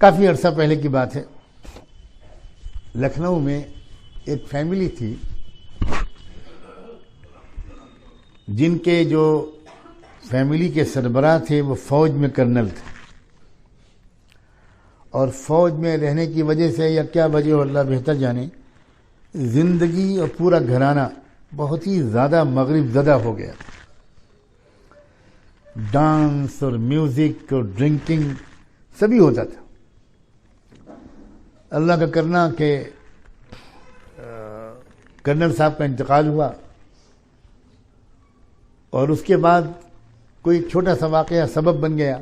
کافی عرصہ پہلے کی بات ہے، لکھنؤ میں ایک فیملی تھی جن کے جو فیملی کے سربراہ تھے وہ فوج میں کرنل تھے، اور فوج میں رہنے کی وجہ سے یا کیا وجہ ہو اللہ بہتر جانے، زندگی اور پورا گھرانہ بہت ہی زیادہ مغرب زدہ ہو گیا۔ ڈانس اور میوزک اور ڈرنکنگ سبھی ہوتا تھا۔ اللہ کا کرنا کہ کرنل صاحب کا انتقال ہوا، اور اس کے بعد کوئی چھوٹا سا واقعہ سبب بن گیا،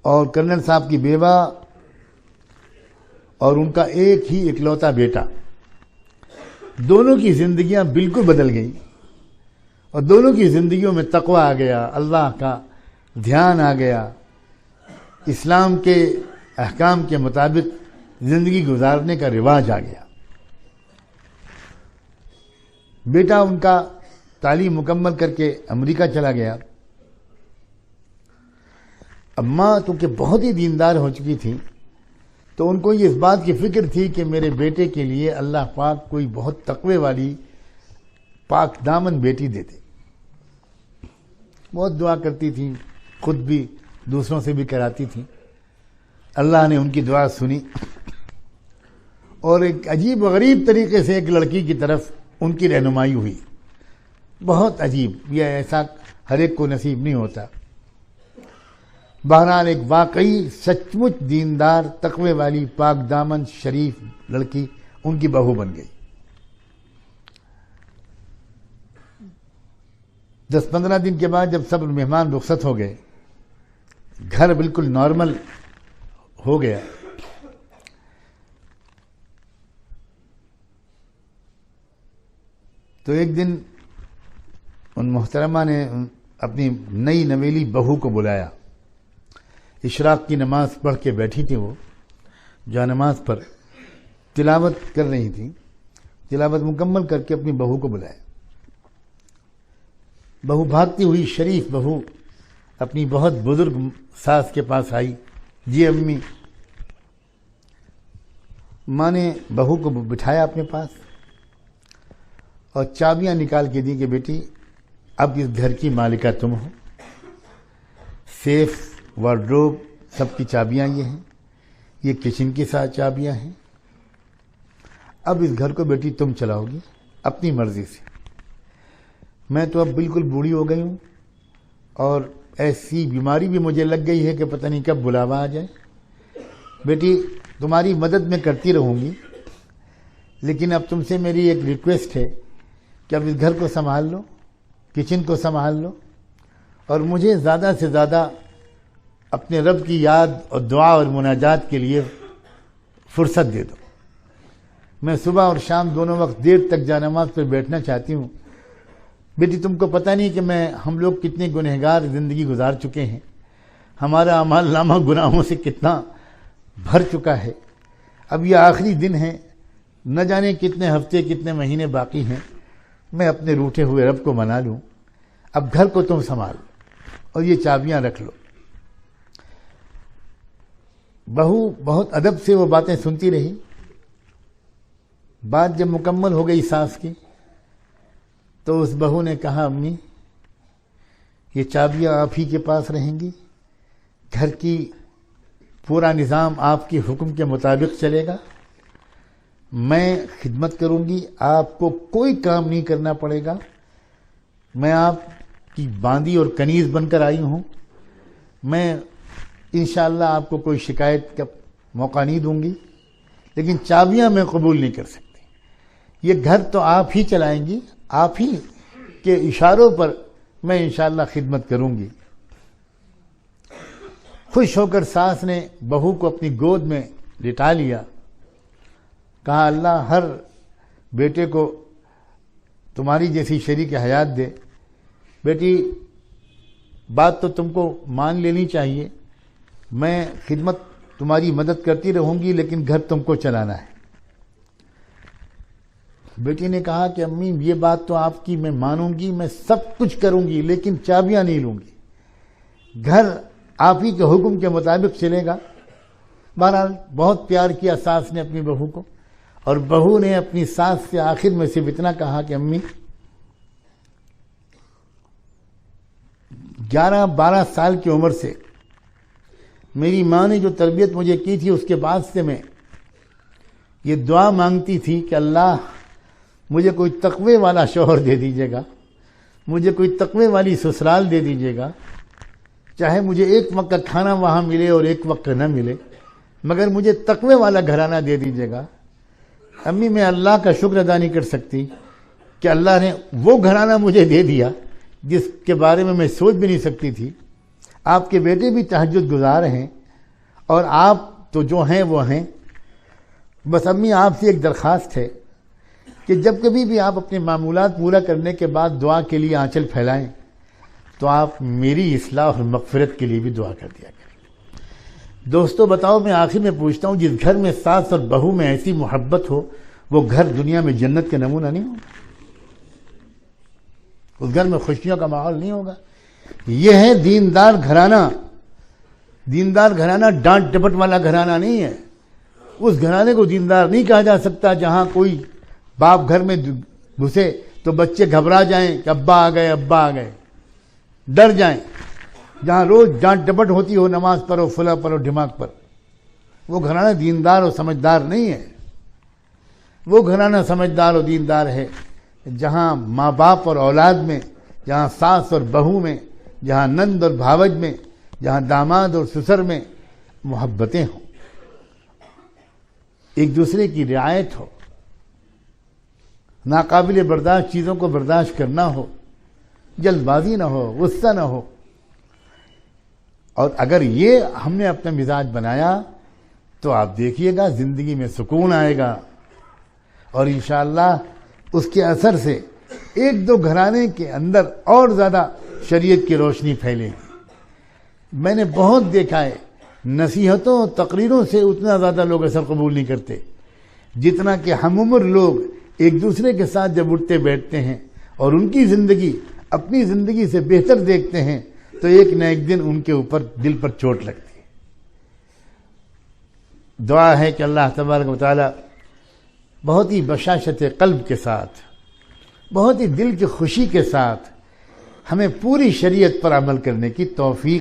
اور کرنل صاحب کی بیوہ اور ان کا ایک ہی اکلوتا بیٹا، دونوں کی زندگیاں بالکل بدل گئیں، اور دونوں کی زندگیوں میں تقوی آ گیا، اللہ کا دھیان آ گیا، اسلام کے احکام کے مطابق زندگی گزارنے کا رواج آ گیا۔ بیٹا ان کا تعلیم مکمل کر کے امریکہ چلا گیا۔ اماں تو کہ بہت ہی دیندار ہو چکی تھی، تو ان کو یہ اس بات کی فکر تھی کہ میرے بیٹے کے لیے اللہ پاک کوئی بہت تقوی والی پاک دامن بیٹی دے دے۔ بہت دعا کرتی تھیں، خود بھی دوسروں سے بھی کراتی تھیں۔ اللہ نے ان کی دعا سنی، اور ایک عجیب و غریب طریقے سے ایک لڑکی کی طرف ان کی رہنمائی ہوئی۔ بہت عجیب، یہ ایسا ہر ایک کو نصیب نہیں ہوتا۔ بہرحال ایک واقعی سچ مچ دیندار تقوی والی پاک دامن شریف لڑکی ان کی بہو بن گئی۔ 10-15 دن کے بعد جب سب مہمان رخصت ہو گئے، گھر بالکل نارمل ہو گیا، تو ایک دن ان محترمہ نے اپنی نئی نویلی بہو کو بلایا۔ اشراق کی نماز پڑھ کے بیٹھی تھی، وہ جا نماز پر تلاوت کر رہی تھی، تلاوت مکمل کر کے اپنی بہو کو بلایا۔ بہو بھاگتی ہوئی شریف بہو اپنی بہت بزرگ ساس کے پاس آئی۔ جی امی۔ ماں نے بہو کو بٹھایا اپنے پاس اور چابیاں نکال کے دی کہ بیٹی اب اس گھر کی مالکہ تم ہو، سیف وارڈروب سب کی چابیاں یہ ہیں، یہ کچن کی ساتھ چابیاں ہیں، اب اس گھر کو بیٹی تم چلاؤ گی اپنی مرضی سے۔ میں تو اب بالکل بوڑھی ہو گئی ہوں، اور ایسی بیماری بھی مجھے لگ گئی ہے کہ پتہ نہیں کب بلاوا آ جائے۔ بیٹی تمہاری مدد میں کرتی رہوں گی، لیکن اب تم سے میری ایک ریکویسٹ ہے کہ اب اس گھر کو سنبھال لو، کچن کو سنبھال لو، اور مجھے زیادہ سے زیادہ اپنے رب کی یاد اور دعا اور مناجات کے لیے فرصت دے دو۔ میں صبح اور شام دونوں وقت دیر تک جانماز پر بیٹھنا چاہتی ہوں۔ بیٹی تم کو پتہ نہیں کہ ہم لوگ کتنے گنہگار زندگی گزار چکے ہیں، ہمارا اعمال نامہ گناہوں سے کتنا بھر چکا ہے۔ اب یہ آخری دن ہے، نہ جانے کتنے ہفتے کتنے مہینے باقی ہیں، میں اپنے روٹھے ہوئے رب کو منا لوں۔ اب گھر کو تم سنبھال اور یہ چابیاں رکھ لو۔ بہو بہت ادب سے وہ باتیں سنتی رہی۔ بات جب مکمل ہو گئی ساس کی، تو اس بہو نے کہا امی یہ چابیاں آپ ہی کے پاس رہیں گی، گھر کی پورا نظام آپ کے حکم کے مطابق چلے گا، میں خدمت کروں گی، آپ کو کوئی کام نہیں کرنا پڑے گا، میں آپ کی باندی اور کنیز بن کر آئی ہوں، میں انشاءاللہ آپ کو کوئی شکایت کا موقع نہیں دوں گی، لیکن چابیاں میں قبول نہیں کر سکتی، یہ گھر تو آپ ہی چلائیں گی، آپ ہی کے اشاروں پر میں انشاءاللہ خدمت کروں گی۔ خوش ہو کر ساس نے بہو کو اپنی گود میں لٹا لیا، کہا اللہ ہر بیٹے کو تمہاری جیسی شریک حیات دے۔ بیٹی بات تو تم کو مان لینی چاہیے، میں خدمت تمہاری مدد کرتی رہوں گی، لیکن گھر تم کو چلانا ہے۔ بیٹی نے کہا کہ امی یہ بات تو آپ کی میں مانوں گی، میں سب کچھ کروں گی، لیکن چابیاں نہیں لوں گی، گھر آپ ہی کے حکم کے مطابق چلے گا، بہرحال بہت پیار کیا ساس نے اپنی بہو کو، اور بہو نے اپنی ساس سے آخر میں صرف اتنا کہا کہ امی 11-12 سال کی عمر سے میری ماں نے جو تربیت مجھے کی تھی اس کے بعد سے میں یہ دعا مانگتی تھی کہ اللہ مجھے کوئی تقوی والا شوہر دے دیجیے گا، مجھے کوئی تقوی والی سسرال دے دیجیے گا، چاہے مجھے ایک وقت کا کھانا وہاں ملے اور ایک وقت نہ ملے، مگر مجھے تقوی والا گھرانہ دے دیجیے گا۔ امی میں اللہ کا شکر ادا نہیں کر سکتی کہ اللہ نے وہ گھرانہ مجھے دے دیا جس کے بارے میں سوچ بھی نہیں سکتی تھی۔ آپ کے بیٹے بھی تہجد گزار ہیں اور آپ تو جو ہیں وہ ہیں۔ بس امی آپ سے ایک درخواست ہے کہ جب کبھی بھی آپ اپنے معمولات پورا کرنے کے بعد دعا کے لیے آنچل پھیلائیں تو آپ میری اصلاح اور مغفرت کے لیے بھی دعا کر دیا کریں۔ دوستو بتاؤ، میں آخر میں پوچھتا ہوں، جس گھر میں ساس اور بہو میں ایسی محبت ہو وہ گھر دنیا میں جنت کا نمونہ نہیں ہوگا؟ اس گھر میں خوشیوں کا ماحول نہیں ہوگا؟ یہ ہے دیندار گھرانہ۔ دیندار گھرانہ ڈانٹ ڈپٹ والا گھرانہ نہیں ہے۔ اس گھرانے کو دیندار نہیں کہا جا سکتا جہاں کوئی باپ گھر میں گھسے تو بچے گھبرا جائیں کہ ابا آ گئے، ابا آ گئے، ڈر جائیں، جہاں روز ڈانٹ ڈپٹ ہوتی ہو، نماز پڑھو، فلاں پڑھو، دماغ پر۔ وہ گھرانہ دیندار اور سمجھدار نہیں ہے۔ وہ گھرانہ سمجھدار اور دیندار ہے جہاں ماں باپ اور اولاد میں، جہاں ساس اور بہو میں، جہاں نند اور بھاوج میں، جہاں داماد اور سسر میں محبتیں ہوں، ایک دوسرے کی رعایت ہو، ناقابل برداشت چیزوں کو برداشت کرنا ہو، جلد بازی نہ ہو، غصہ نہ ہو۔ اور اگر یہ ہم نے اپنا مزاج بنایا تو آپ دیکھیے گا زندگی میں سکون آئے گا، اور انشاءاللہ اس کے اثر سے ایک دو گھرانے کے اندر اور زیادہ شریعت کی روشنی پھیلے گی۔ میں نے بہت دیکھا ہے، نصیحتوں اور تقریروں سے اتنا زیادہ لوگ اثر قبول نہیں کرتے جتنا کہ ہم عمر لوگ ایک دوسرے کے ساتھ جب اٹھتے بیٹھتے ہیں اور ان کی زندگی اپنی زندگی سے بہتر دیکھتے ہیں تو ایک نہ ایک دن ان کے اوپر دل پر چوٹ لگتی ہے۔ دعا ہے کہ اللہ تبارک و تعالی بہت ہی بشاشت قلب کے ساتھ، بہت ہی دل کی خوشی کے ساتھ ہمیں پوری شریعت پر عمل کرنے کی توفیق